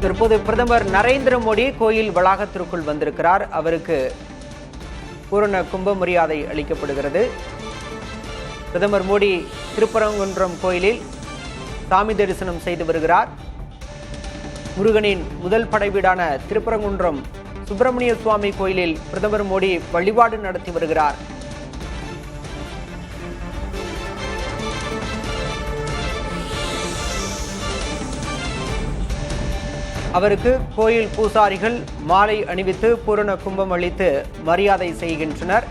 தற்போது பிரதமர் நரேந்திர மோடி கோயில் வளாகத்திற்குள் வந்திருக்கிறார். அவருக்கு பூரண கும்ப மரியாதை அளிக்கப்படுகிறது. பிரதமர் மோடி திருப்பரங்குன்றம் கோயிலில் சாமி தரிசனம் செய்து வருகிறார். முருகனின் முதல் படைவீடான திருப்பரங்குன்றம் சுப்பிரமணிய சுவாமி கோயிலில் பிரதமர் மோடி வழிபாடு நடத்தி வருகிறார். அவருக்கு கோயில் பூசாரிகள் மாலை அணிவித்து பூரண கும்பம் அளித்து மரியாதை செய்கின்றனர்.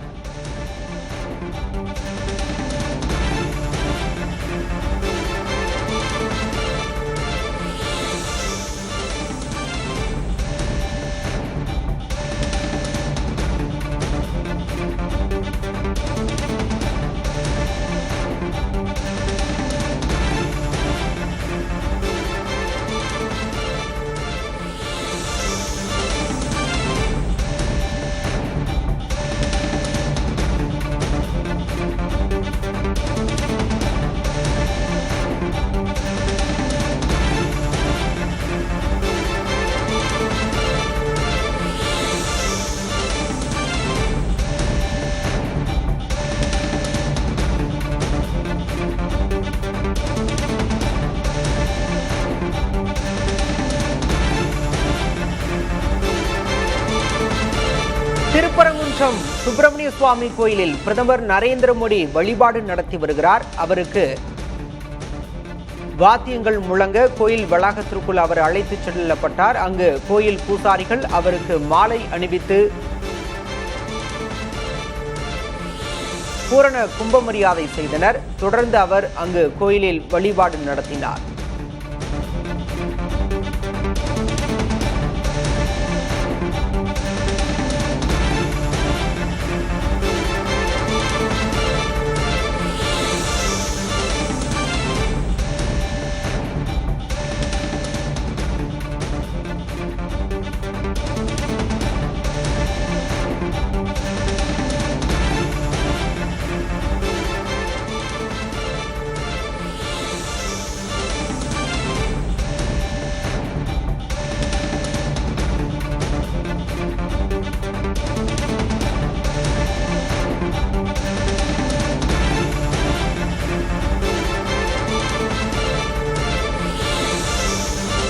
திருப்பரங்குன்றம் சுப்பிரமணிய சுவாமி கோயிலில் பிரதமர் நரேந்திர மோடி வழிபாடு நடத்தி வருகிறார். அவருக்கு வாத்தியங்கள் முழங்க கோயில் வளாகத்திற்குள் அவர் அழைத்துச் செல்லப்பட்டார். அங்கு கோயில் பூசாரிகள் அவருக்கு மாலை அணிவித்து பூரண கும்ப மரியாதை செய்தனர். தொடர்ந்து அவர் அங்கு கோயிலில் வழிபாடு நடத்தினார்.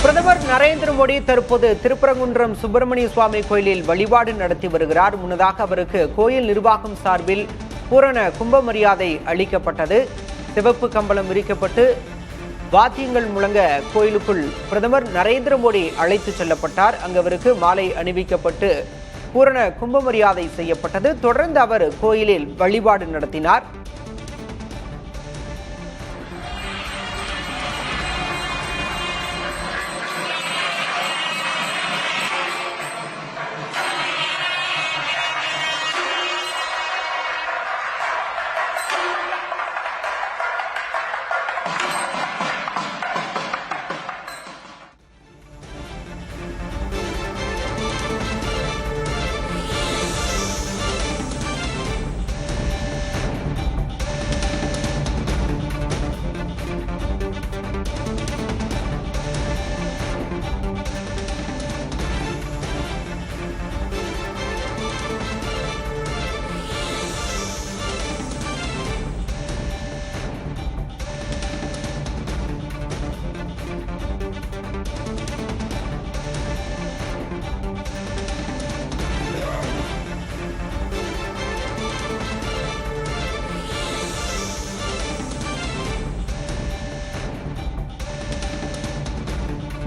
பிரதமர் நரேந்திர மோடி தற்போது திருப்பரங்குன்றம் சுப்பிரமணிய சுவாமி கோயிலில் வழிபாடு நடத்தி வருகிறார். முன்னதாக அவருக்கு கோயில் நிர்வாகம் சார்பில் பூரண கும்ப மரியாதை அளிக்கப்பட்டது. சிவப்பு கம்பளம் விரிக்கப்பட்டு வாத்தியங்கள் முழங்க கோயிலுக்குள் பிரதமர் நரேந்திர மோடி அழைத்து செல்லப்பட்டார். அங்கு அவருக்கு மாலை அணிவிக்கப்பட்டு பூரண கும்ப மரியாதை செய்யப்பட்டது. தொடர்ந்து அவர் கோயிலில் வழிபாடு நடத்தினார்.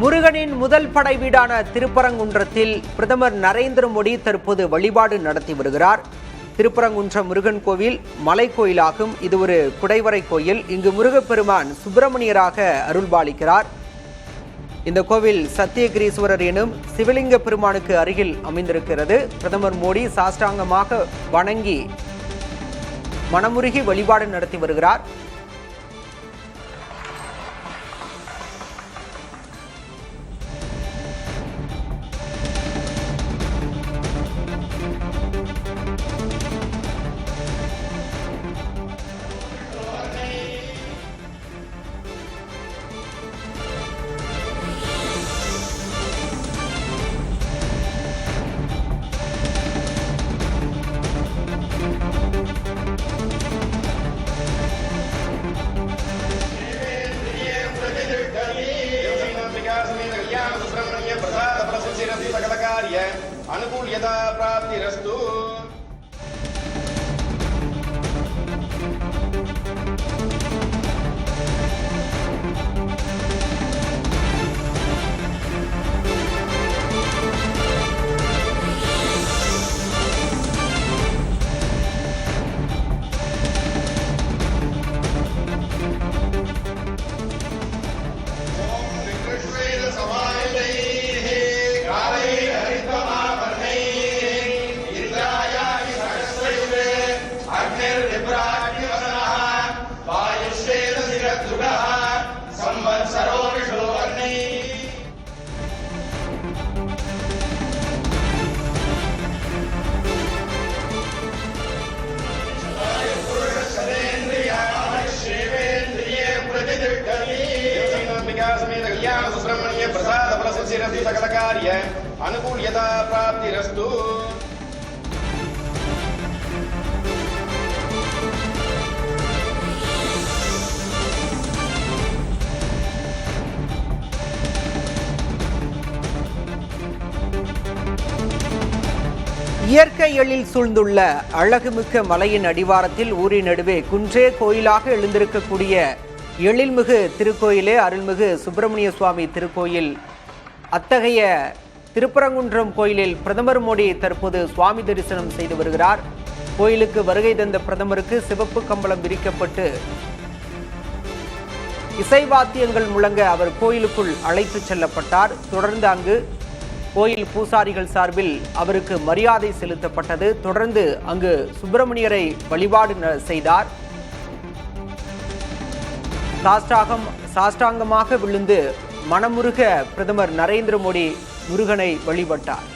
முருகனின் முதல் படை வீடான திருப்பரங்குன்றத்தில் பிரதமர் நரேந்திர மோடி தற்போது வழிபாடு நடத்தி வருகிறார். திருப்பரங்குன்றம் முருகன் கோவில் மலை கோயிலாகும். இது ஒரு குடைவரை கோயில். இங்கு முருகப்பெருமான் சுப்பிரமணியராக அருள்பாலிக்கிறார். இந்த கோவில் சத்தியகிரீஸ்வரர் எனும் சிவலிங்க பெருமானுக்கு அருகில் அமைந்திருக்கிறது. பிரதமர் மோடி சாஷ்டாங்கமாக வணங்கி மனமுருகி வழிபாடு நடத்தி வருகிறார். अनुकूल्यता प्राप्तिरस्तु। सुब्रह्मण्य प्रसाद फल सिद्धि सकल कार्य अनुकूल्यता प्राप्तिरस्तु। இயற்கை எழில் சூழ்ந்துள்ள அழகுமிக்க மலையின் அடிவாரத்தில் ஊரின் நடுவே குன்றே கோயிலாக எழுந்திருக்கக்கூடிய எழில்மிகு திருக்கோயிலே அருள்மிகு சுப்பிரமணிய சுவாமி திருக்கோயில். அத்தகைய திருப்பரங்குன்றம் கோயிலில் பிரதமர் மோடி தற்போது சுவாமி தரிசனம் செய்து வருகிறார். கோயிலுக்கு வருகை தந்த பிரதமருக்கு சிவப்பு கம்பளம் விரிக்கப்பட்டு இசைவாத்தியங்கள் முழங்க அவர் கோயிலுக்குள் அழைத்து செல்லப்பட்டார். தொடர்ந்து அங்கு கோயில் பூசாரிகள் சார்பில் அவருக்கு மரியாதை செலுத்தப்பட்டது. தொடர்ந்து அங்கு சுப்பிரமணியரை வழிபாடு செய்தார். சாஷ்டாங்கமாக விழுந்து மனமுருக பிரதமர் நரேந்திர மோடி முருகனை வழிபட்டார்.